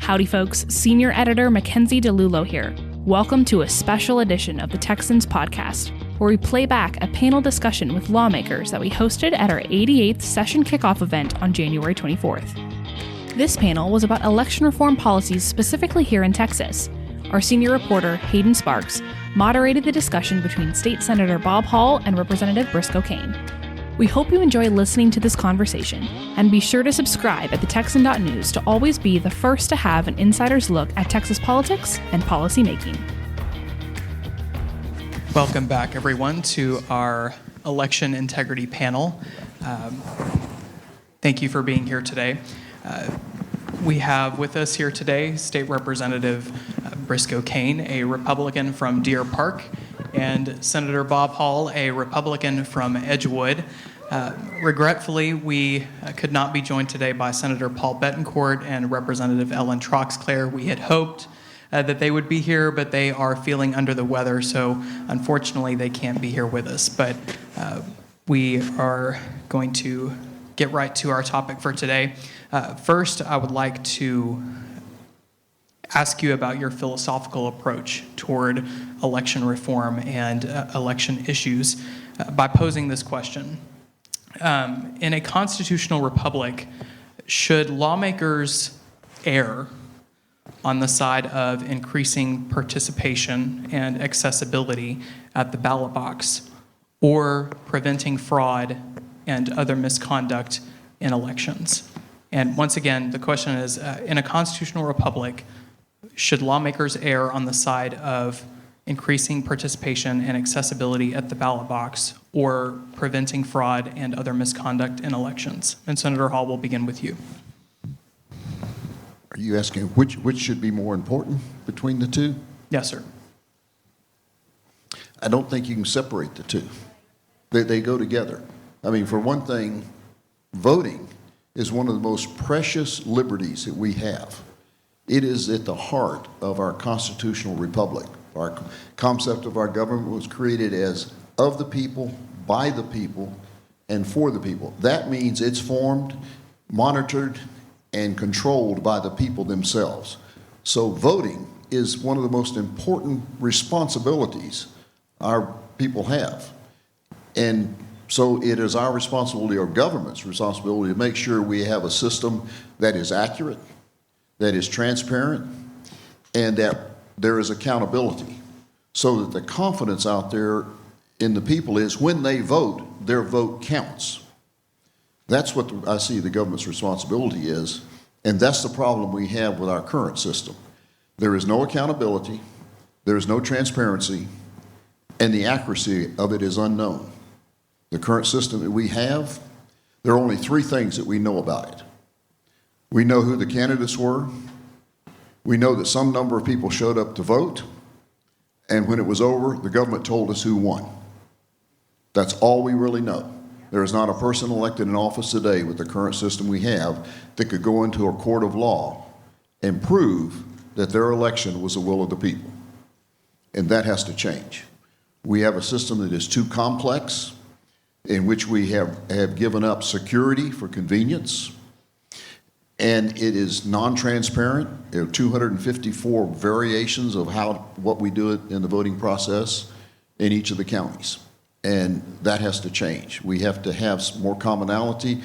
Howdy folks, Senior Editor Mackenzie DeLulo here. Welcome to a special edition of the Texans podcast, where we play back a panel discussion with lawmakers that we hosted at our 88th session kickoff event on January 24th. This panel was about election reform policies specifically here in Texas. Our senior reporter, Hayden Sparks, moderated the discussion between State Senator Bob Hall and Representative Briscoe Cain. We hope you enjoy listening to this conversation, and be sure to subscribe at thetexan.news to always be the first to have an insider's look at Texas politics and policy making. Welcome back, everyone, to our election integrity panel. Thank you for being here today. We have with us here today State Representative Briscoe Cain, a Republican from Deer Park, and Senator Bob Hall, a Republican from Edgewood. Regretfully, we could not be joined today by Senator Paul Betancourt and Representative Ellen Troxclair. We had hoped that they would be here, but they are feeling under the weather, so unfortunately they can't be here with us. But we are going to get right to our topic for today. First, I would like to ask you about your philosophical approach toward election reform and election issues by posing this question. In a constitutional republic, should lawmakers err on the side of increasing participation and accessibility at the ballot box, or preventing fraud and other misconduct in elections? And once again, the question is, in a constitutional republic, should lawmakers err on the side of increasing participation and accessibility at the ballot box, or preventing fraud and other misconduct in elections? And Senator Hall, will begin with you. Are you asking which should be more important between the two? Yes, sir. I don't think you can separate the two. They go together. I mean, for one thing, voting is one of the most precious liberties that we have. It is at the heart of our constitutional republic. Our concept of our government was created as of the people, by the people, and for the people. That means it's formed, monitored, and controlled by the people themselves. So voting is one of the most important responsibilities our people have. And so it is our responsibility, or government's responsibility, to make sure we have a system that is accurate, that is transparent, and that there is accountability, so that the confidence out there in the people is when they vote, their vote counts. That's what I see the government's responsibility is, and that's the problem we have with our current system. There is no accountability, there is no transparency, and the accuracy of it is unknown. The current system that we have, there are only three things that we know about it. We know who the candidates were. We know that some number of people showed up to vote. And when it was over, the government told us who won. That's all we really know. There is not a person elected in office today with the current system we have that could go into a court of law and prove that their election was the will of the people. And that has to change. We have a system that is too complex, in which we have given up security for convenience. And it is non-transparent. There are 254 variations of what we do it in the voting process in each of the counties. And that has to change. We have to have more commonality,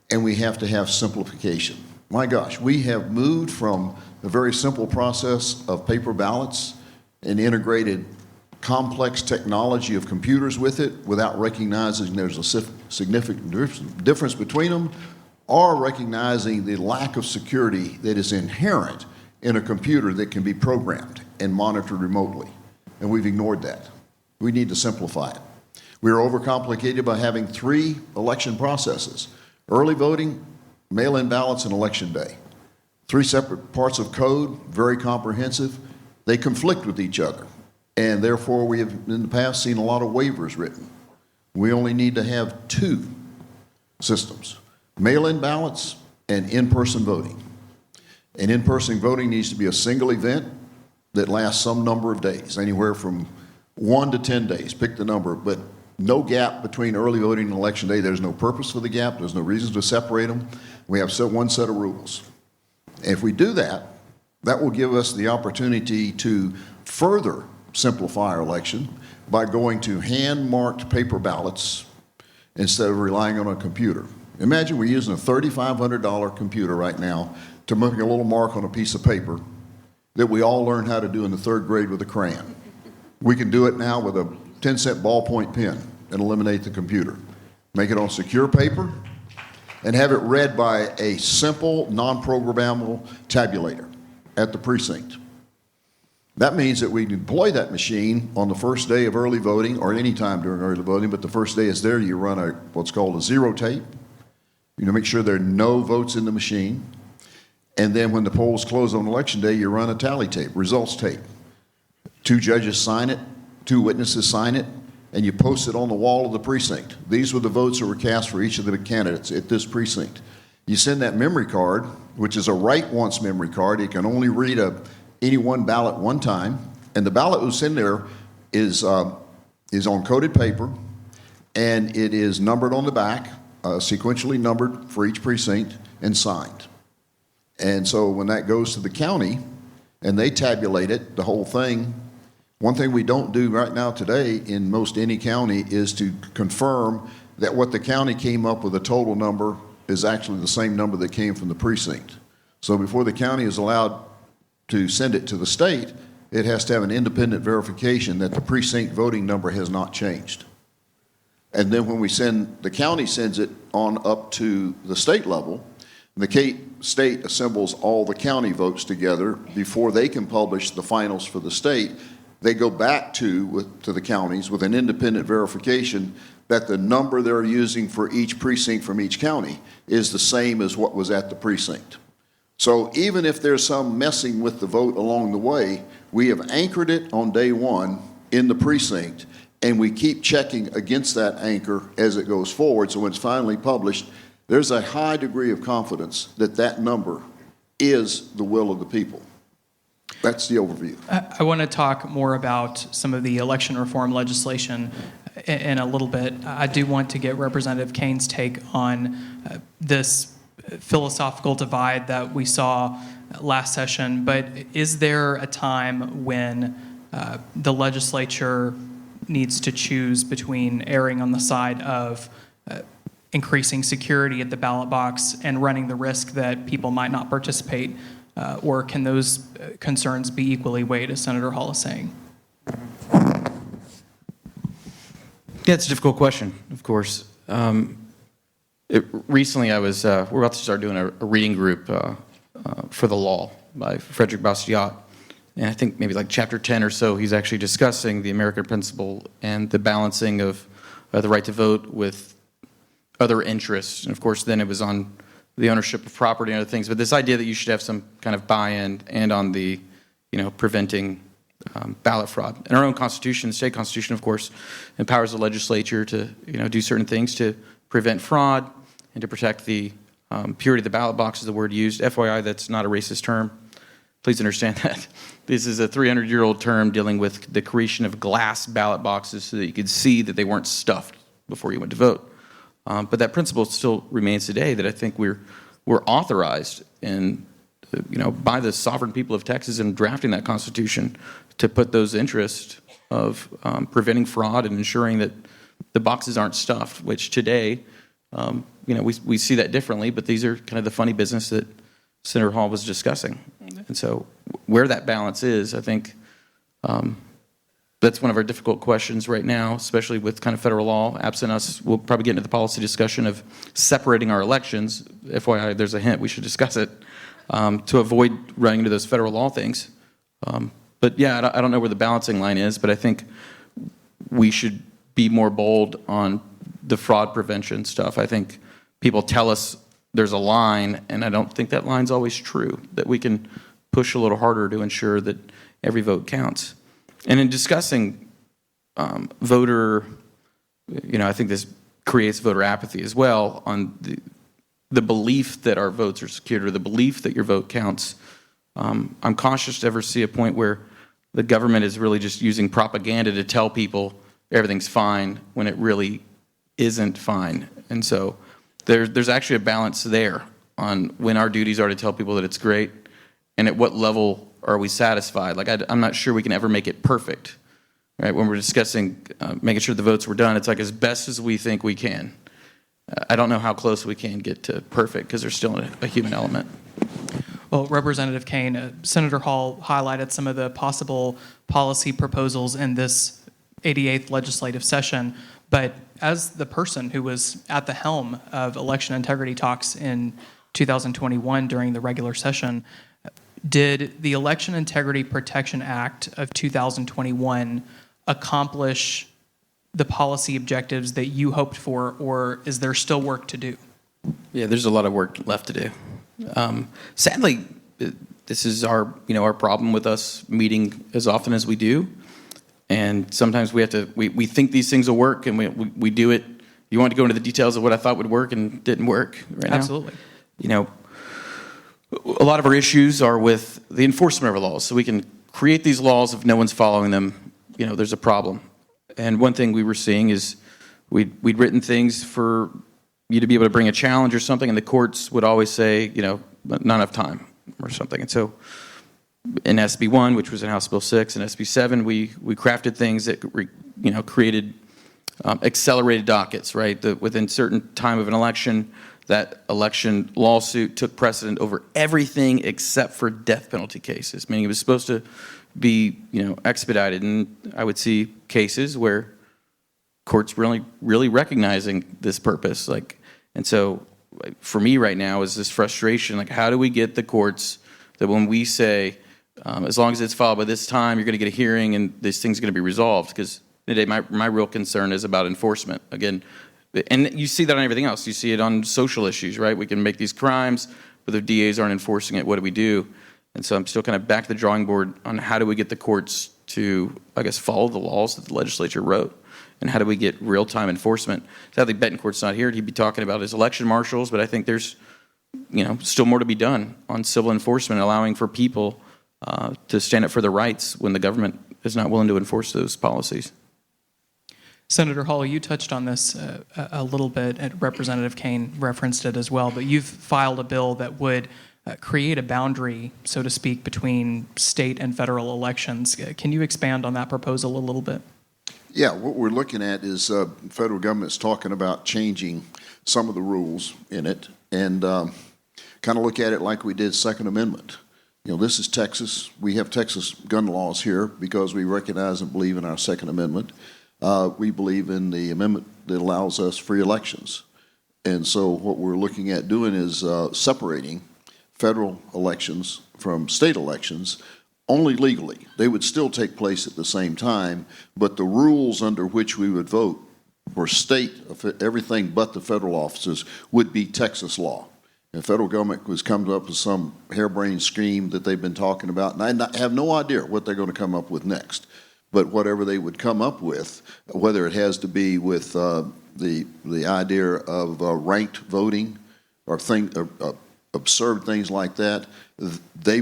and we have to have simplification. My gosh, we have moved from a very simple process of paper ballots and integrated complex technology of computers with it without recognizing there's a significant difference between them, or recognizing the lack of security that is inherent in a computer that can be programmed and monitored remotely. And we've ignored that. We need to simplify it. We are overcomplicated by having three election processes: early voting, mail-in ballots, and election day. Three separate parts of code, very comprehensive. They conflict with each other. And therefore, we have in the past seen a lot of waivers written. We only need to have two systems: mail-in ballots and in-person voting. And in-person voting needs to be a single event that lasts some number of days, anywhere from 1 to 10 days, pick the number, but no gap between early voting and election day. There's no purpose for the gap. There's no reason to separate them. We have one set of rules. And if we do that, That will give us the opportunity to further simplify our election by going to hand-marked paper ballots instead of relying on a computer. Imagine we're using a $3,500 computer right now to make a little mark on a piece of paper that we all learned how to do in the 3rd grade with a crayon. We can do it now with a 10-cent ballpoint pen and eliminate the computer. Make it on secure paper and have it read by a simple, non-programmable tabulator at the precinct. That means that we deploy that machine on the first day of early voting or any time during early voting, but the first day is there, you run what's called a zero tape. Make sure there are no votes in the machine. And then when the polls close on election day, you run a tally tape, results tape. 2 judges sign it, 2 witnesses sign it, and you post it on the wall of the precinct. These were the votes that were cast for each of the candidates at this precinct. You send that memory card, which is a write-once memory card. It can only read any one ballot one time, and the ballot that's in there is on coded paper, and it is numbered on the back, sequentially numbered for each precinct, and signed. And so when that goes to the county and they tabulate it, the whole thing, one thing we don't do right now today in most any county is to confirm that what the county came up with a total number is actually the same number that came from the precinct. So before the county is allowed to send it to the state, it has to have an independent verification that the precinct voting number has not changed. And then when the county sends it on up to the state level, the state assembles all the county votes together before they can publish the finals for the state. They go back to the counties with an independent verification that the number they're using for each precinct from each county is the same as what was at the precinct. So even if there's some messing with the vote along the way, we have anchored it on day one in the precinct, and we keep checking against that anchor as it goes forward. So when it's finally published, there's a high degree of confidence that that number is the will of the people. That's the overview. I want to talk more about some of the election reform legislation in a little bit. I do want to get Representative Cain's take on this philosophical divide that we saw last session, but is there a time when the legislature needs to choose between erring on the side of increasing security at the ballot box and running the risk that people might not participate, or can those concerns be equally weighed, as Senator Hall is saying? Yeah, it's a difficult question, of course. Recently, we're about to start doing a reading group for the law by Frederick Bastiat. And I think maybe like chapter 10 or so, he's actually discussing the American principle and the balancing of the right to vote with other interests. And of course, then it was on the ownership of property and other things. But this idea that you should have some kind of buy-in and on the, preventing ballot fraud. And our own Constitution, the state Constitution, of course, empowers the legislature to, do certain things to prevent fraud and to protect the purity of the ballot box is the word used. FYI, that's not a racist term. Please understand that. This is a 300-year-old term dealing with the creation of glass ballot boxes so that you could see that they weren't stuffed before you went to vote. But that principle still remains today, that I think we're authorized in, by the sovereign people of Texas in drafting that Constitution to put those interests of preventing fraud and ensuring that the boxes aren't stuffed, which today, we see that differently, but these are kind of the funny business that Senator Hall was discussing. And so where that balance is, I think that's one of our difficult questions right now, especially with kind of federal law. Absent us, we'll probably get into the policy discussion of separating our elections. FYI, there's a hint, we should discuss it, to avoid running into those federal law things. But yeah, I don't know where the balancing line is, but I think we should be more bold on the fraud prevention stuff. I think people tell us there's a line, and I don't think that line's always true, that we can push a little harder to ensure that every vote counts. And in discussing voter, I think this creates voter apathy as well on the belief that our votes are secured or the belief that your vote counts. I'm cautious to ever see a point where the government is really just using propaganda to tell people everything's fine when it really isn't fine. And so there's actually a balance there on when our duties are to tell people that it's great and at what level are we satisfied? Like, I'm not sure we can ever make it perfect, right? When we're discussing making sure the votes were done, it's like as best as we think we can. I don't know how close we can get to perfect because there's still a human element. Well, Representative Cain, Senator Hall highlighted some of the possible policy proposals in this 88th legislative session, but as the person who was at the helm of election integrity talks in 2021 during the regular session, did the Election Integrity Protection Act of 2021 accomplish the policy objectives that you hoped for, or is there still work to do? Yeah, there's a lot of work left to do. Sadly, this is our problem with us meeting as often as we do, and sometimes we have to. We think these things will work, and we do it. You want to go into the details of what I thought would work and didn't work right now? Absolutely. A lot of our issues are with the enforcement of our laws. So we can create these laws if no one's following them. There's a problem. And one thing we were seeing is we'd written things for you to be able to bring a challenge or something, and the courts would always say, not enough time or something. And so in SB 1, which was in House Bill 6, and SB 7, we crafted things that created accelerated dockets, right? Within certain time of an election, that election lawsuit took precedent over everything except for death penalty cases, meaning it was supposed to be, expedited. And I would see cases where courts really recognizing this purpose. And so for me right now is this frustration, how do we get the courts that when we say, as long as it's filed by this time, you're going to get a hearing and this thing's going to be resolved? Because today my real concern is about enforcement. Again, and you see that on everything else. You see it on social issues, right? We can make these crimes, but the DAs aren't enforcing it. What do we do? And so I'm still kind of back to the drawing board on how do we get the courts to, follow the laws that the legislature wrote, and how do we get real-time enforcement? Sadly, Betancourt's not here. He'd be talking about his election marshals, but I think there's, still more to be done on civil enforcement, allowing for people to stand up for their rights when the government is not willing to enforce those policies. Senator Hall, you touched on this a little bit, and Representative Cain referenced it as well, but you've filed a bill that would create a boundary, so to speak, between state and federal elections. Can you expand on that proposal a little bit? Yeah, what we're looking at is federal government's talking about changing some of the rules in it, and kind of look at it like we did Second Amendment. This is Texas. We have Texas gun laws here because we recognize and believe in our Second Amendment. We believe in the amendment that allows us free elections. And so what we're looking at doing is separating federal elections from state elections only legally. They would still take place at the same time, but the rules under which we would vote for state, everything but the federal offices, would be Texas law. The federal government was coming up with some harebrained scheme that they've been talking about, and I have no idea what they're going to come up with next. But whatever they would come up with, whether it has to be with the idea of ranked voting or absurd things like that,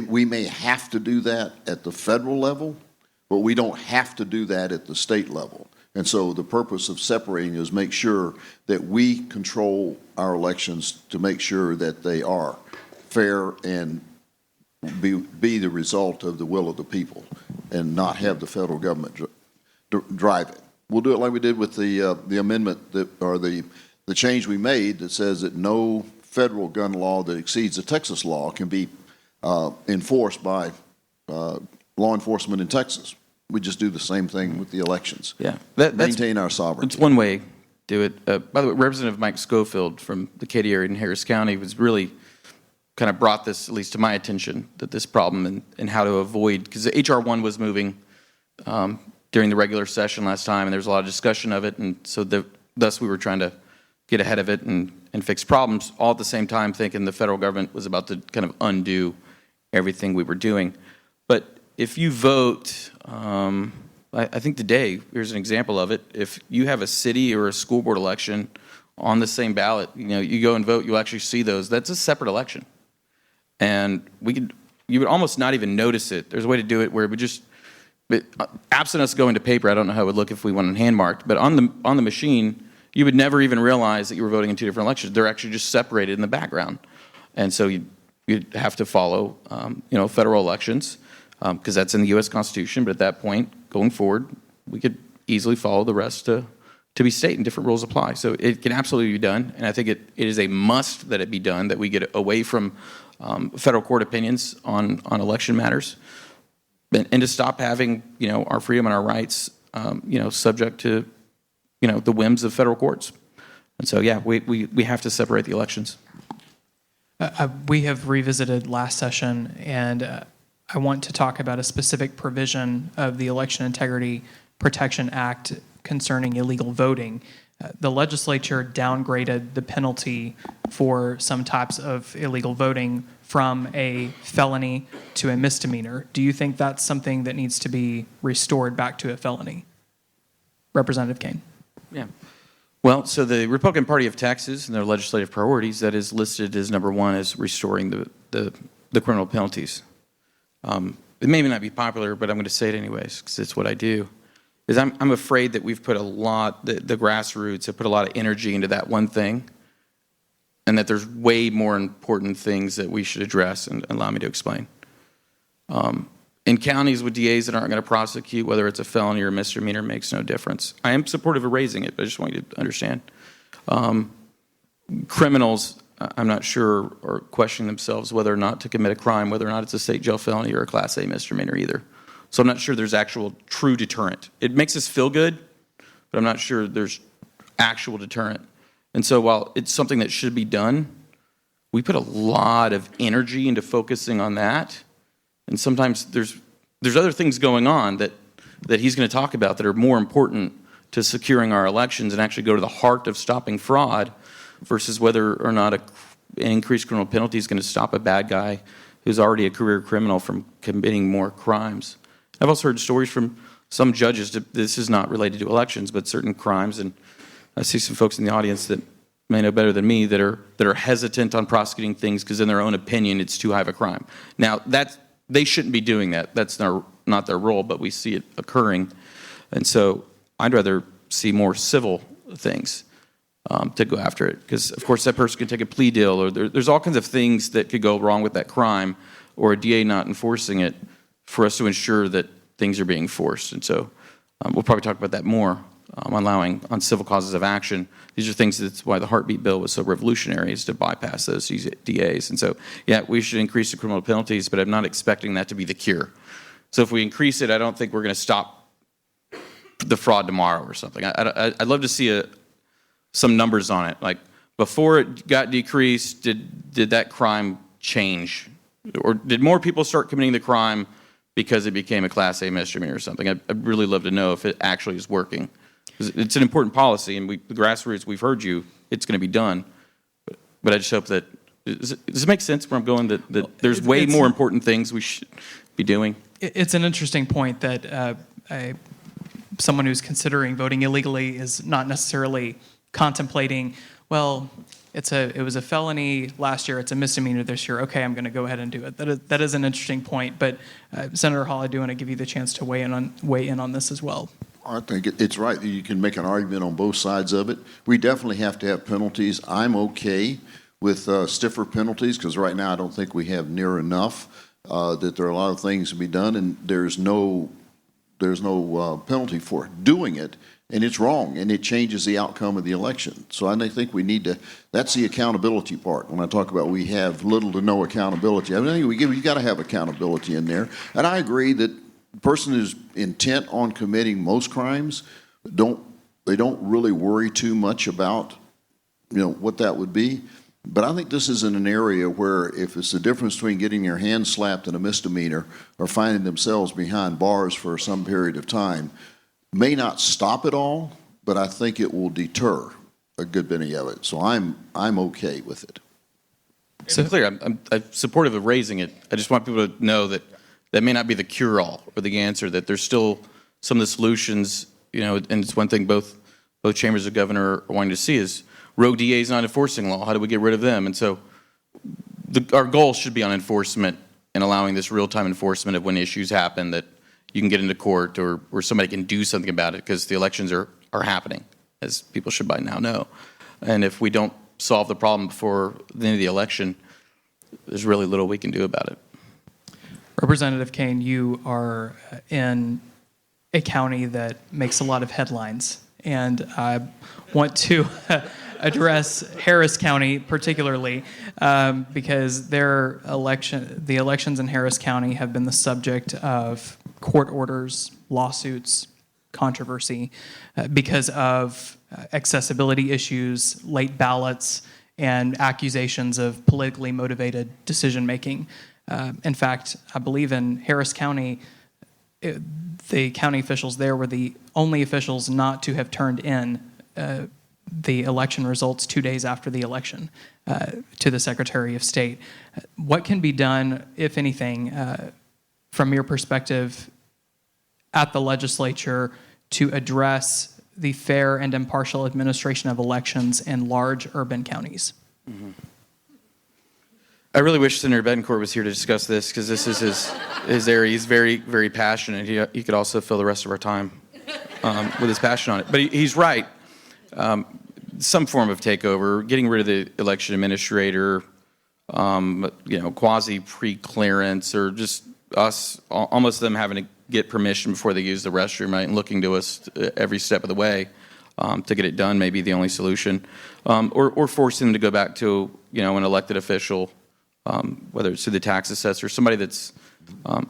we may have to do that at the federal level, but we don't have to do that at the state level. And so the purpose of separating is make sure that we control our elections to make sure that they are fair and be the result of the will of the people, and not have the federal government drive it. We'll do it like we did with the amendment the change we made that says that no federal gun law that exceeds the Texas law can be enforced by law enforcement in Texas. We just do the same thing with the elections. Yeah, maintain our sovereignty. It's one way to do it. By the way, Representative Mike Schofield from the Katy area in Harris County was really kind of brought this, at least to my attention, that this problem and how to avoid, because the HR 1 was moving during the regular session last time, and there was a lot of discussion of it, and so thus we were trying to get ahead of it and fix problems, all at the same time thinking the federal government was about to kind of undo everything we were doing. But if you vote, I think today, here's an example of it, if you have a city or a school board election on the same ballot, you go and vote, you'll actually see those. That's a separate election. And you would almost not even notice it. There's a way to do it where it would just, absent us going to paper, I don't know how it would look if we went on hand marked, but on the machine, you would never even realize that you were voting in two different elections. They're actually just separated in the background. And so you you'd have to follow, federal elections, because that's in the U.S. Constitution. But at that point, going forward, we could easily follow the rest to be state, and different rules apply. So it can absolutely be done, and I think it is a must that it be done, that we get away from federal court opinions on election matters, and to stop having, our freedom and our rights, subject to, the whims of federal courts. And so, yeah, we have to separate the elections. We have revisited last session, and I want to talk about a specific provision of the Election Integrity Protection Act concerning illegal voting. The legislature downgraded the penalty for some types of illegal voting from a felony to a misdemeanor. Do you think that's something that needs to be restored back to a felony? Representative Cain. Yeah. Well, so the Republican Party of Texas and their legislative priorities, that is listed as number one, is restoring the criminal penalties. It may not be popular, but I'm going to say it anyways because it's what I do. Is I'm afraid that we've put the grassroots have put a lot of energy into that one thing, and that there's way more important things that we should address, and allow me to explain. In counties with DAs that aren't going to prosecute, whether it's a felony or a misdemeanor, makes no difference. I am supportive of raising it, but I just want you to understand. Criminals, I'm not sure, are questioning themselves whether or not to commit a crime, whether or not it's a state jail felony or a Class A misdemeanor either. So I'm not sure there's actual true deterrent. It makes us feel good, but I'm not sure there's actual deterrent. And so while it's something that should be done, we put a lot of energy into focusing on that. And sometimes there's other things going on that he's going to talk about that are more important to securing our elections and actually go to the heart of stopping fraud versus whether or not an increased criminal penalty is going to stop a bad guy who's already a career criminal from committing more crimes. I've also heard stories from some judges, this is not related to elections, but certain crimes, and I see some folks in the audience that may know better than me that are hesitant on prosecuting things because in their own opinion it's too high of a crime. Now, they shouldn't be doing that. That's not their role, but we see it occurring. And so I'd rather see more civil things to go after it, because, of course, that person can take a plea deal, or there's all kinds of things that could go wrong with that crime, or a DA not enforcing it, for us to ensure that things are being forced. And so we'll probably talk about that more, allowing on civil causes of action. These are things that's why the heartbeat bill was so revolutionary, is to bypass those DAs. And so, yeah, we should increase the criminal penalties, but I'm not expecting that to be the cure. So if we increase it, I don't think we're going to stop the fraud tomorrow or something. I'd love to see some numbers on it. Like, before it got decreased, did that crime change? Or did more people start committing the crime because it became a Class A misdemeanor or something? I'd really love to know if it actually is working. It's an important policy, and the grassroots, we've heard you, it's going to be done. But I just hope that, does it make sense where I'm going, that there's way more important things we should be doing? It's an interesting point that someone who's considering voting illegally is not necessarily contemplating, well, it was a felony last year, it's a misdemeanor this year, okay, I'm going to go ahead and do it. That is an interesting point, but Senator Hall, I do want to give you the chance to weigh in on this as well. I think it's right. You can make an argument on both sides of it. We definitely have to have penalties. I'm okay with stiffer penalties, because right now I don't think we have near enough, that there are a lot of things to be done, and there's no penalty for doing it. And it's wrong, and it changes the outcome of the election. So I think we need to, that's the accountability part. When I talk about we have little to no accountability, I think you got to have accountability in there. And I agree that the person who's intent on committing most crimes, they don't really worry too much about, what that would be. But I think this is in an area where if it's the difference between getting your hand slapped in a misdemeanor or finding themselves behind bars for some period of time, may not stop it all, but I think it will deter a good many of it. So I'm okay with it. So clear, I'm supportive of raising it. I just want people to know that that may not be the cure-all or the answer, that there's still some of the solutions, and it's one thing both chambers of governor are wanting to see is rogue DAs not enforcing law. How do we get rid of them? And so our goal should be on enforcement and allowing this real-time enforcement of when issues happen, that you can get into court or somebody can do something about it, because the elections are happening, as people should by now know. And if we don't solve the problem before the end of the election, there's really little we can do about it. Representative Cain, you are in a county that makes a lot of headlines, and I want to address Harris County particularly because the elections in Harris County have been the subject of court orders, lawsuits, controversy because of accessibility issues, late ballots, and accusations of politically motivated decision making. In fact, I believe in Harris County, the county officials there were the only officials not to have turned in the election results 2 days after the election to the Secretary of State. What can be done, if anything, from your perspective at the legislature to address the fair and impartial administration of elections in large urban counties? Mm-hmm. I really wish Senator Betancourt was here to discuss this because this is his area. He's very, very passionate. He could also fill the rest of our time with his passion on it. But he's right. Some form of takeover, getting rid of the election administrator, quasi pre-clearance, or just us, almost them having to get permission before they use the restroom, right, and looking to us every step of the way to get it done may be the only solution, or forcing them to go back to an elected official. Whether it's through the tax assessor, somebody that's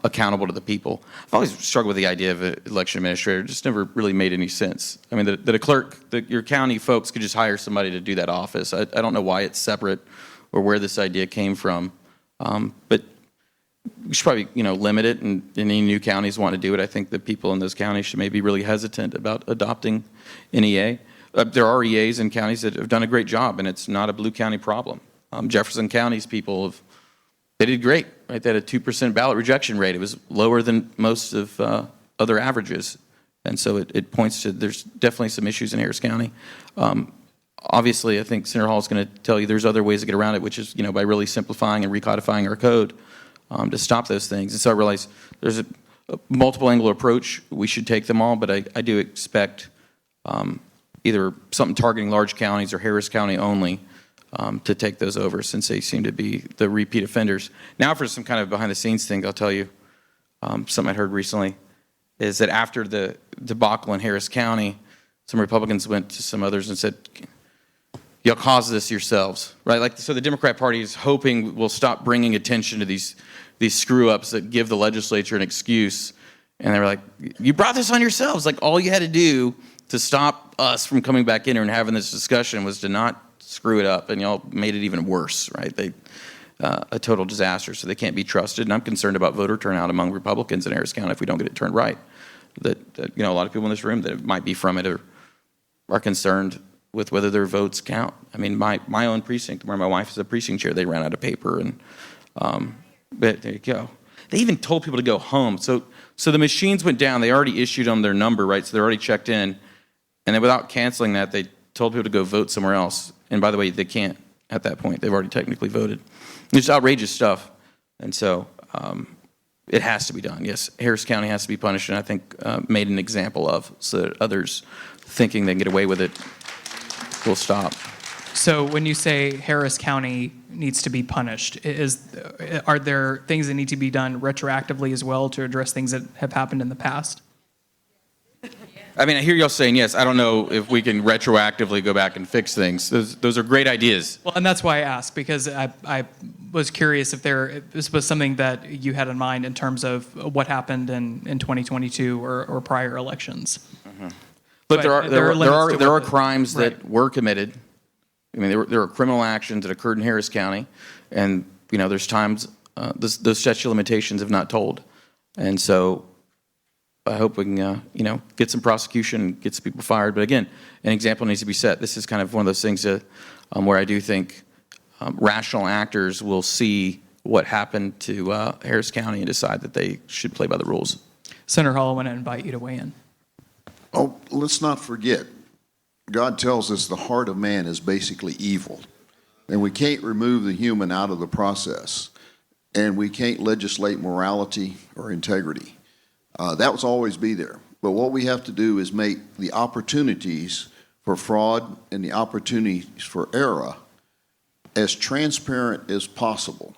accountable to the people. I've always struggled with the idea of an election administrator. It just never really made any sense. I mean, that a clerk, your county folks could just hire somebody to do that office. I don't know why it's separate or where this idea came from. But we should probably, limit it, and any new counties want to do it. I think the people in those counties should maybe be really hesitant about adopting an EA. There are EAs in counties that have done a great job, and it's not a blue county problem. Jefferson County's people they did great, right? They had a 2% ballot rejection rate. It was lower than most of other averages. And so it points to there's definitely some issues in Harris County. Obviously, I think Senator Hall is going to tell you there's other ways to get around it, which is, by really simplifying and recodifying our code to stop those things. And so I realize there's a multiple angle approach. We should take them all, but I do expect either something targeting large counties or Harris County only to take those over, since they seem to be the repeat offenders. Now for some kind of behind-the-scenes thing, I'll tell you something I heard recently, is that after the debacle in Harris County, some Republicans went to some others and said, y'all caused this yourselves, right? So the Democrat Party is hoping we'll stop bringing attention to these screw-ups that give the legislature an excuse. And they were like, you brought this on yourselves. All you had to do to stop us from coming back in here and having this discussion was to not screw it up, and y'all made it even worse, right? A total disaster, so they can't be trusted. And I'm concerned about voter turnout among Republicans in Harris County if we don't get it turned right. That a lot of people in this room that might be from it are concerned with whether their votes count. I mean, my own precinct, where my wife is a precinct chair, they ran out of paper, and but there you go. They even told people to go home. So the machines went down. They already issued them their number, right? So they're already checked in, and then without canceling that, they told people to go vote somewhere else. And by the way, they can't at that point. They've already technically voted. It's outrageous stuff. And so it has to be done. Yes, Harris County has to be punished, and I think made an example of, so that others thinking they can get away with it will stop. So when you say Harris County needs to be punished, are there things that need to be done retroactively as well to address things that have happened in the past? I mean, I hear y'all saying yes. I don't know if we can retroactively go back and fix things. Those are great ideas. Well, and that's why I asked, because I was curious if this was something that you had in mind in terms of what happened in 2022 or prior elections. Mm-hmm. But there are crimes that were committed. I mean, there are criminal actions that occurred in Harris County, and there's times those statute of limitations have not told, and so I hope we can, get some prosecution and get some people fired. But again, an example needs to be set. This is kind of one of those things that, where I do think rational actors will see what happened to Harris County and decide that they should play by the rules. Senator Hall, I want to invite you to weigh in. Oh, let's not forget, God tells us the heart of man is basically evil, and we can't remove the human out of the process, and we can't legislate morality or integrity. That will always be there. But what we have to do is make the opportunities for fraud and the opportunities for error as transparent as possible.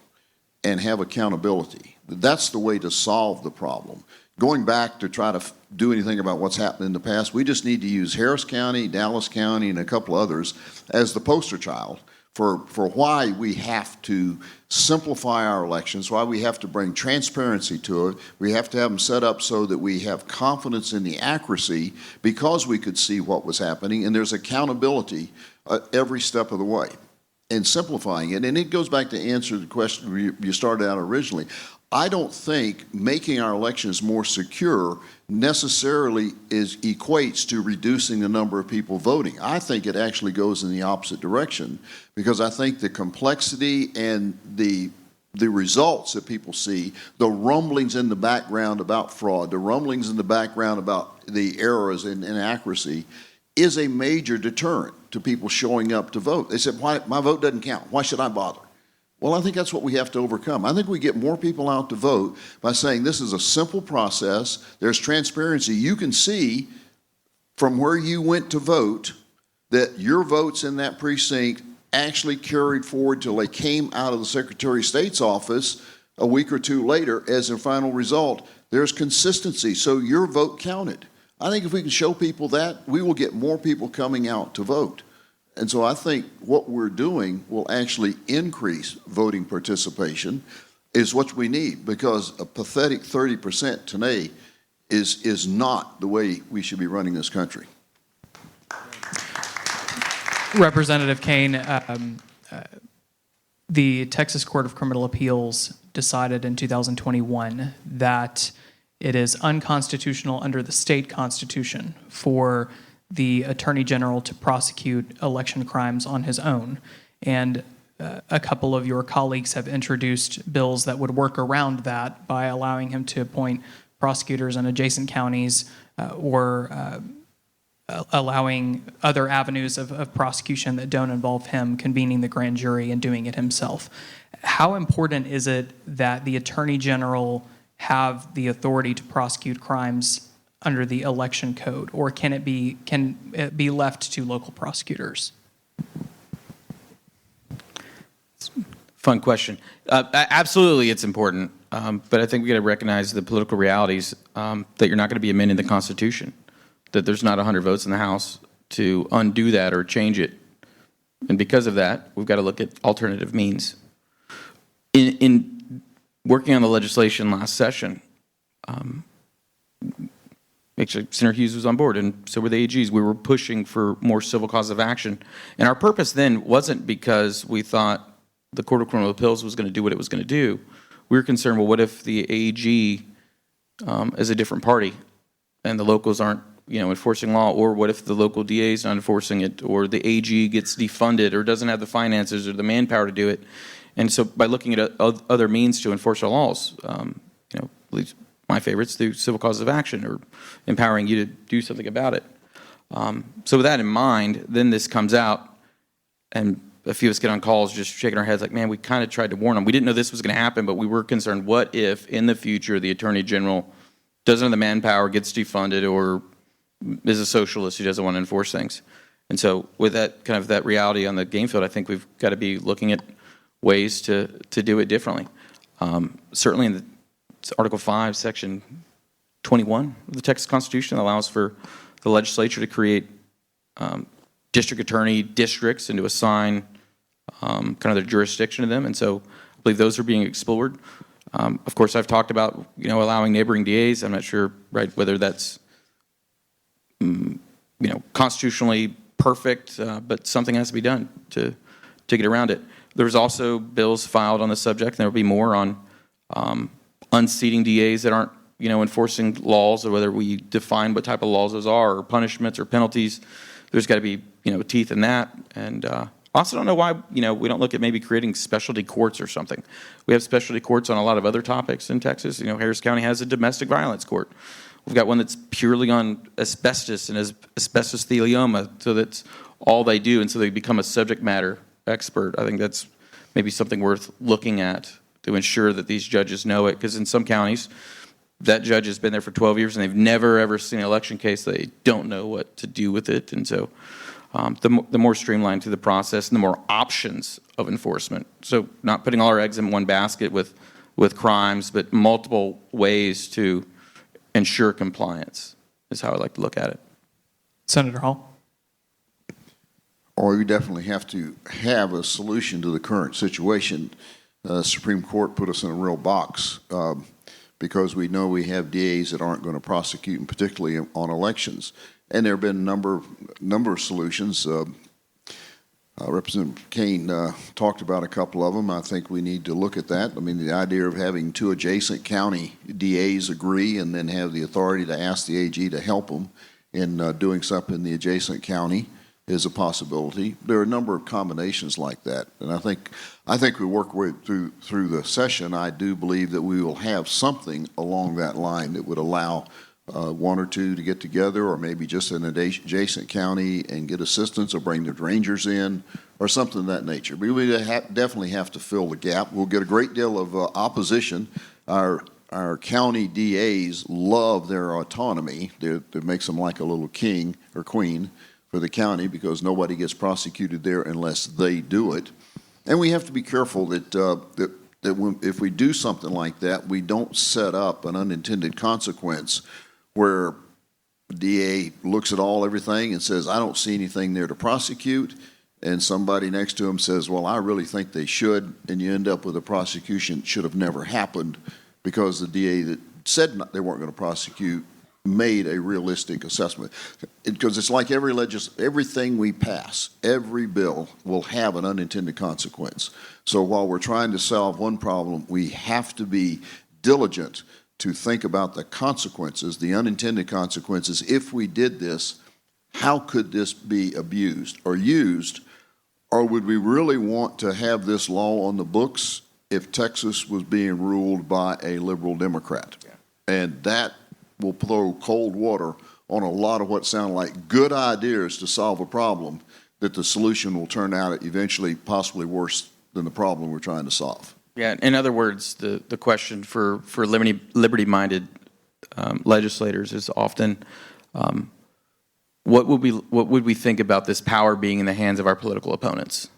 and have accountability. That's the way to solve the problem. Going back to try to do anything about what's happened in the past, we just need to use Harris County, Dallas County, and a couple others as the poster child for why we have to simplify our elections, why we have to bring transparency to it. We have to have them set up so that we have confidence in the accuracy because we could see what was happening, and there's accountability every step of the way. And simplifying it, and it goes back to answer the question you started out originally. I don't think making our elections more secure necessarily equates to reducing the number of people voting. I think it actually goes in the opposite direction, because I think the complexity and the results that people see, the rumblings in the background about fraud, the rumblings in the background about the errors and inaccuracy, is a major deterrent to people showing up to vote. They said, "Why, my vote doesn't count. Why should I bother?" Well, I think that's what we have to overcome. I think we get more people out to vote by saying this is a simple process. There's transparency. You can see from where you went to vote that your votes in that precinct actually carried forward till they came out of the Secretary of State's office a week or two later as their final result. There's consistency, so your vote counted. I think if we can show people that, we will get more people coming out to vote. And so I think what we're doing will actually increase voting participation, is what we need, because a pathetic 30% today is not the way we should be running this country. Representative Cain, the Texas Court of Criminal Appeals decided in 2021 that it is unconstitutional under the state constitution for the Attorney General to prosecute election crimes on his own. And a couple of your colleagues have introduced bills that would work around that by allowing him to appoint prosecutors in adjacent counties or allowing other avenues of prosecution that don't involve him convening the grand jury and doing it himself. How important is it that the Attorney General have the authority to prosecute crimes under the election code, or can it be left to local prosecutors? Fun question. Absolutely, it's important, but I think we got to recognize the political realities that you're not going to be amending the Constitution, that there's not 100 votes in the House to undo that or change it, and because of that, we've got to look at alternative means. In working on the legislation last session, actually, Senator Hughes was on board, and so were the AGs. We were pushing for more civil cause of action. And our purpose then wasn't because we thought the Court of Criminal Appeals was going to do what it was going to do. We were concerned, well, what if the AG is a different party and the locals aren't enforcing law, or what if the local DA is not enforcing it, or the AG gets defunded or doesn't have the finances or the manpower to do it. And so by looking at other means to enforce our laws, at least my favorites, through civil causes of action or empowering you to do something about it. So with that in mind, then this comes out, and a few of us get on calls just shaking our heads like, man, we kind of tried to warn them. We didn't know this was going to happen, but we were concerned, what if in the future the Attorney General doesn't have the manpower, gets defunded, or is a socialist who doesn't want to enforce things? And so with that kind of that reality on the game field, I think we've got to be looking at ways to do it differently. Certainly in Article 5, Section 21 of the Texas Constitution allows for the legislature to create district attorney districts and to assign kind of their jurisdiction to them. And so I believe those are being explored. Of course, I've talked about allowing neighboring DAs. I'm not sure whether that's constitutionally perfect, but something has to be done to get around it. There's also bills filed on the subject, and there will be more on unseating DAs that aren't enforcing laws, or whether we define what type of laws those are, or punishments or penalties. There's got to be teeth in that. And I also don't know why we don't look at maybe creating specialty courts or something. We have specialty courts on a lot of other topics in Texas. Harris County has a domestic violence court. We've got one that's purely on asbestos and asbestothelioma, so that's all they do, and so they become a subject matter expert. I think that's maybe something worth looking at to ensure that these judges know it, because in some counties, that judge has been there for 12 years and they've never ever seen an election case. They don't know what to do with it, and so the more streamlined through the process and the more options of enforcement. So not putting all our eggs in one basket with crimes, but multiple ways to ensure compliance is how I like to look at it. Senator Hall? Or we definitely have to have a solution to the current situation. Supreme Court put us in a real box because we know we have DAs that aren't going to prosecute, and particularly on elections. And there have been a number of solutions. Representative Cain talked about a couple of them. I think we need to look at that. I mean, the idea of having two adjacent county DAs agree and then have the authority to ask the AG to help them in doing something in the adjacent county is a possibility. There are a number of combinations like that, and I think we work through the session. I do believe that we will have something along that line that would allow one or two to get together, or maybe just an adjacent county and get assistance, or bring the rangers in, or something of that nature. We definitely have to fill the gap. We'll get a great deal of opposition. Our county DAs love their autonomy. It makes them like a little king or queen for the county, because nobody gets prosecuted there unless they do it. And we have to be careful that if we do something like that, we don't set up an unintended consequence where the DA looks at everything and says, I don't see anything there to prosecute, and somebody next to him says, well, I really think they should, and you end up with a prosecution that should have never happened because the DA that said they weren't going to prosecute made a realistic assessment. Because it's like everything we pass, every bill will have an unintended consequence. So while we're trying to solve one problem, we have to be diligent to think about the consequences, the unintended consequences. If we did this, how could this be abused or used? Or would we really want to have this law on the books if Texas was being ruled by a liberal Democrat? Yeah. And that will throw cold water on a lot of what sound like good ideas to solve a problem, that the solution will turn out eventually possibly worse than the problem we're trying to solve. Yeah, in other words, the question for liberty-minded legislators is often, what would we think about this power being in the hands of our political opponents?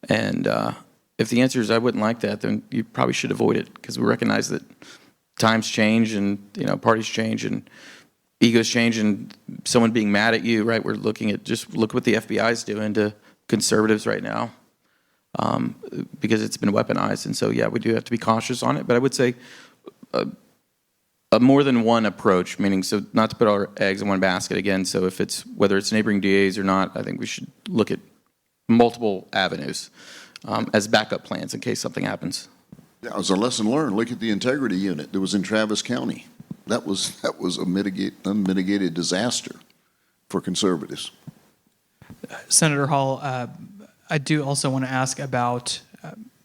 And if the answer is I wouldn't like that, then you probably should avoid it, because we recognize that times change, and parties change, and egos change, and someone being mad at you, right? We're looking at look what the FBI is doing to conservatives right now, because it's been weaponized. And so, yeah, we do have to be cautious on it. But I would say a more than one approach, meaning so not to put all our eggs in one basket again. So if it's whether it's neighboring DAs or not, I think we should look at multiple avenues as backup plans in case something happens. That was a lesson learned. Look at the integrity unit that was in Travis County. That was a unmitigated disaster for conservatives. Senator Hall, I do also want to ask about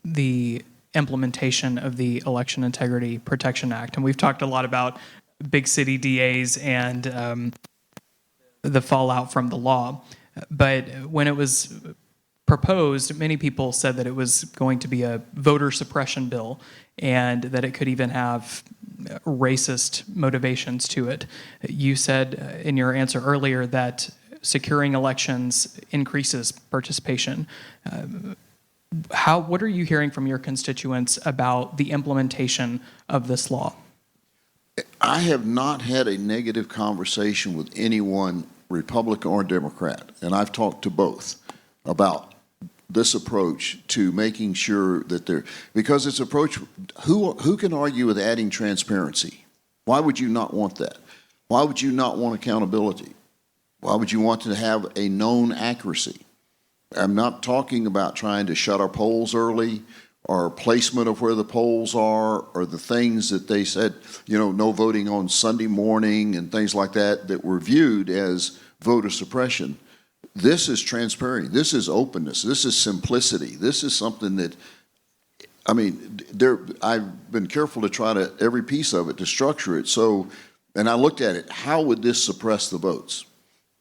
the implementation of the Election Integrity Protection Act. And we've talked a lot about big city DAs and the fallout from the law. But when it was proposed, many people said that it was going to be a voter suppression bill and that it could even have racist motivations to it. You said in your answer earlier that securing elections increases participation. What are you hearing from your constituents about the implementation of this law? I have not had a negative conversation with anyone, Republican or Democrat, and I've talked to both about this approach to making sure that because it's approach, who can argue with adding transparency? Why would you not want that? Why would you not want accountability? Why would you want to have a known accuracy? I'm not talking about trying to shut our polls early or placement of where the polls are or the things that they said, no voting on Sunday morning and things like that were viewed as voter suppression. This is transparency. This is openness. This is simplicity. This is something that, I've been careful to try to, every piece of it, to structure it. So, and I looked at it, how would this suppress the votes?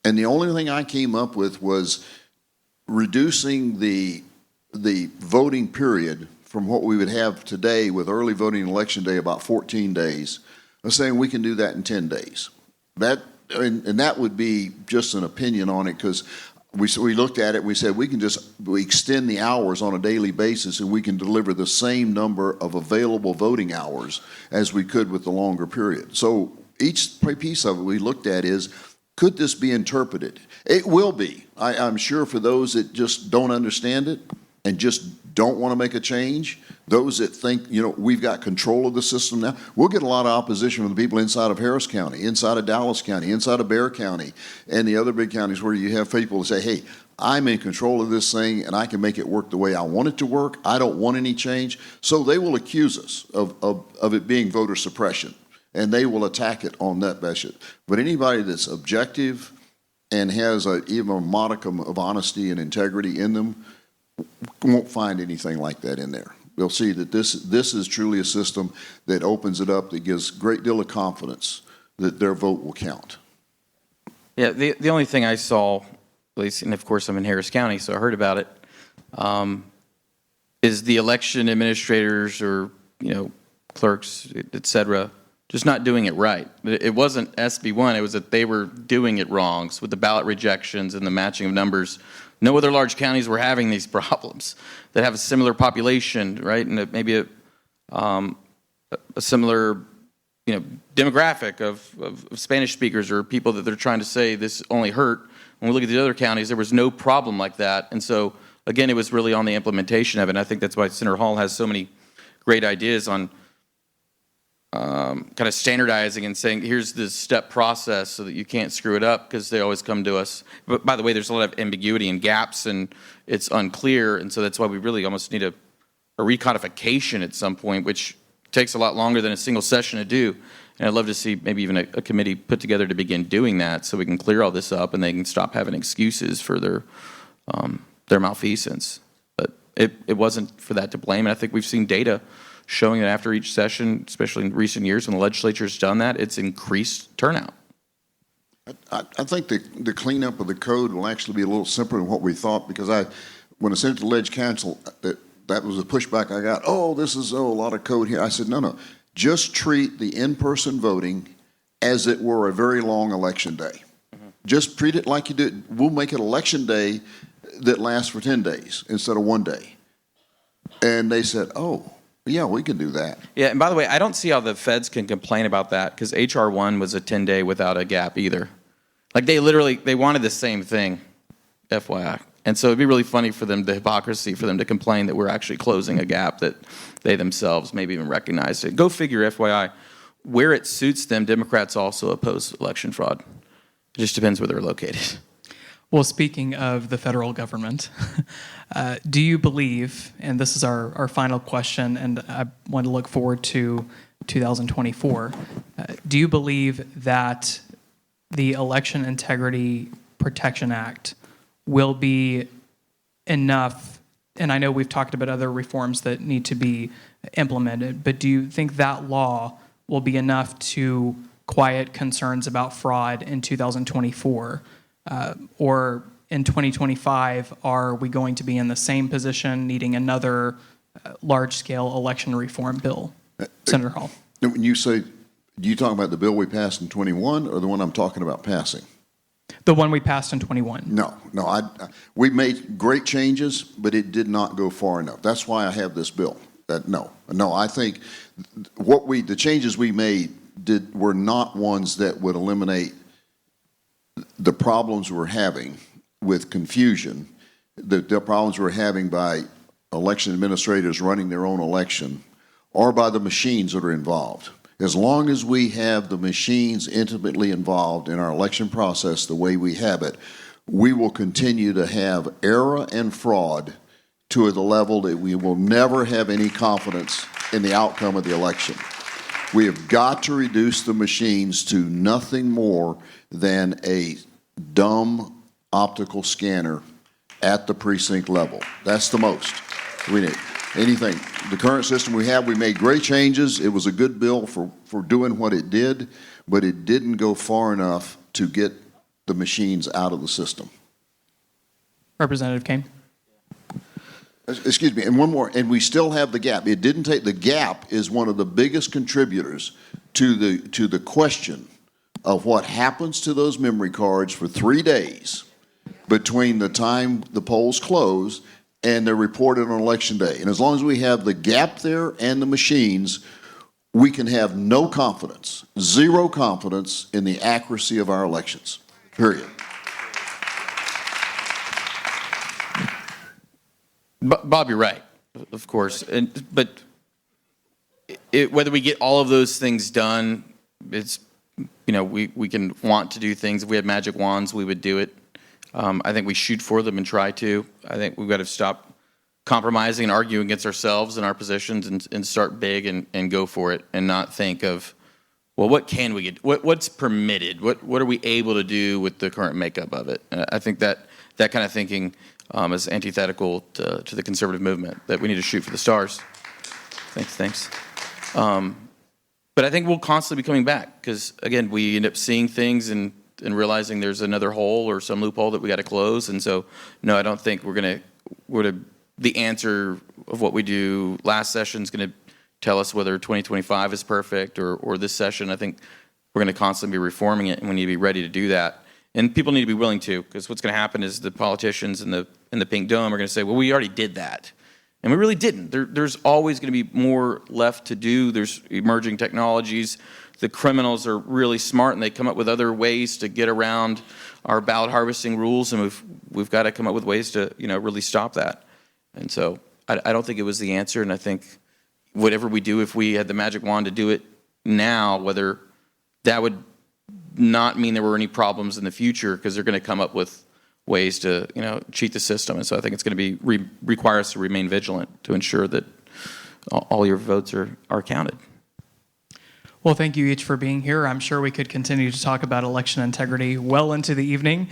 And the only thing I came up with was reducing the voting period from what we would have today with early voting election day, about 14 days, of saying we can do that in 10 days. And that would be just an opinion on it, because we looked at it, we said we extend the hours on a daily basis and we can deliver the same number of available voting hours as we could with the longer period. So each piece of it we looked at is, could this be interpreted? It will be. I'm sure for those that just don't understand it and just don't want to make a change, those that think, we've got control of the system now, we'll get a lot of opposition from the people inside of Harris County, inside of Dallas County, inside of Bexar County, and the other big counties where you have people that say, hey, I'm in control of this thing and I can make it work the way I want it to work. I don't want any change. So they will accuse us of it being voter suppression, and they will attack it on that basis. But anybody that's objective and has even a modicum of honesty and integrity in them won't find anything like that in there. They'll see that this is truly a system that opens it up, that gives a great deal of confidence that their vote will count. Yeah, the only thing I saw, at least, and of course I'm in Harris County, so I heard about it, is the election administrators or, clerks, et cetera, just not doing it right. It wasn't SB1, it was that they were doing it wrong. So with the ballot rejections and the matching of numbers, no other large counties were having these problems that have a similar population, right? And maybe a similar, demographic of Spanish speakers or people that they're trying to say this only hurt. When we look at the other counties, there was no problem like that. And so, again, it was really on the implementation of it. And I think that's why Senator Hall has so many great ideas on kind of standardizing and saying, here's the step process so that you can't screw it up, because they always come to us. But by the way, there's a lot of ambiguity and gaps, and it's unclear, and so that's why we really almost need a recodification at some point, which takes a lot longer than a single session to do. And I'd love to see maybe even a committee put together to begin doing that so we can clear all this up and they can stop having excuses for their malfeasance. But it wasn't for that to blame, and I think we've seen data showing that after each session, especially in recent years when the legislature's done that, it's increased turnout. I think the cleanup of the code will actually be a little simpler than what we thought, because when I sent it to the Ledge Council, that was a pushback I got. Oh, this is a lot of code here. I said, no. Just treat the in-person voting as it were a very long election day. Mm-hmm. Just treat it like you do. We'll make it election day that lasts for 10 days instead of 1 day. And they said, oh, yeah, we can do that. Yeah, and by the way, I don't see how the feds can complain about that, because H.R. 1 was a 10-day without a gap either. Like, they wanted the same thing, FYI. And so it'd be really funny for them, the hypocrisy for them to complain that we're actually closing a gap that they themselves maybe even recognized it. Go figure, FYI. Where it suits them, Democrats also oppose election fraud. It just depends where they're located. Well, speaking of the federal government, do you believe, and this is our final question, and I want to look forward to 2024, do you believe that the Election Integrity Protection Act will be enough? And I know we've talked about other reforms that need to be implemented, but do you think that law will be enough to quiet concerns about fraud in 2024? Or in 2025, are we going to be in the same position, needing another large-scale election reform bill? Senator Hall. When you say, do you talk about the bill we passed in 21 or the one I'm talking about passing? The one we passed in 21. No. We made great changes, but it did not go far enough. That's why I have this bill. No, I think the changes we made were not ones that would eliminate the problems we're having with confusion, the problems we're having by election administrators running their own election, or by the machines that are involved. As long as we have the machines intimately involved in our election process the way we have it, we will continue to have error and fraud to the level that we will never have any confidence in the outcome of the election. We have got to reduce the machines to nothing more than a dumb optical scanner at the precinct level. That's the most we need. Anything. The current system we have, we made great changes. It was a good bill for doing what it did, but it didn't go far enough to get the machines out of the system. Representative Cain. Excuse me, and one more, and we still have the gap. It didn't take, the gap is one of the biggest contributors to the question of what happens to those memory cards for 3 days between the time the polls close and they're reported on Election Day. And as long as we have the gap there and the machines, we can have no confidence, zero confidence in the accuracy of our elections, period. Bob, you're right, of course. But whether we get all of those things done, it's, we can want to do things. If we had magic wands, we would do it. I think we shoot for them and try to. I think we've got to stop compromising and arguing against ourselves and our positions and start big and go for it and not think of, well, what can we get? What's permitted? What are we able to do with the current makeup of it? And I think that kind of thinking is antithetical to the conservative movement, that we need to shoot for the stars. Thanks. But I think we'll constantly be coming back because, again, we end up seeing things and realizing there's another hole or some loophole that we got to close. And so, no, I don't think the answer of what we do last session is going to tell us whether 2025 is perfect or this session. I think we're going to constantly be reforming it, and we need to be ready to do that. And people need to be willing to, because what's going to happen is the politicians in the Pink Dome are going to say, well, we already did that. And we really didn't. There's always going to be more left to do. There's emerging technologies. The criminals are really smart, and they come up with other ways to get around our ballot harvesting rules, and we've got to come up with ways to really stop that. And so I don't think it was the answer, and I think whatever we do, if we had the magic wand to do it now, whether that would not mean there were any problems in the future, because they're going to come up with ways to cheat the system. And so I think it's going to be require us to remain vigilant to ensure that all your votes are counted. Well, thank you each for being here. I'm sure we could continue to talk about election integrity well into the evening.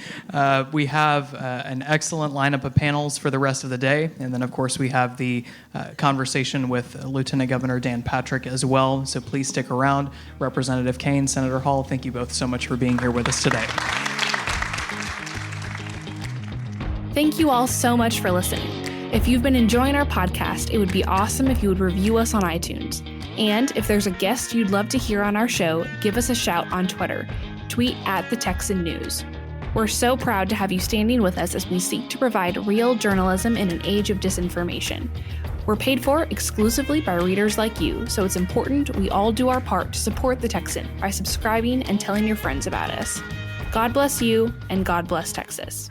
We have an excellent lineup of panels for the rest of the day. And then, of course, we have the conversation with Lieutenant Governor Dan Patrick as well. So please stick around. Representative Cain, Senator Hall, thank you both so much for being here with us today. Thank you all so much for listening. If you've been enjoying our podcast, it would be awesome if you would review us on iTunes. And if there's a guest you'd love to hear on our show, give us a shout on Twitter. Tweet @TheTexanNews. We're so proud to have you standing with us as we seek to provide real journalism in an age of disinformation. We're paid for exclusively by readers like you, so it's important we all do our part to support The Texan by subscribing and telling your friends about us. God bless you, and God bless Texas.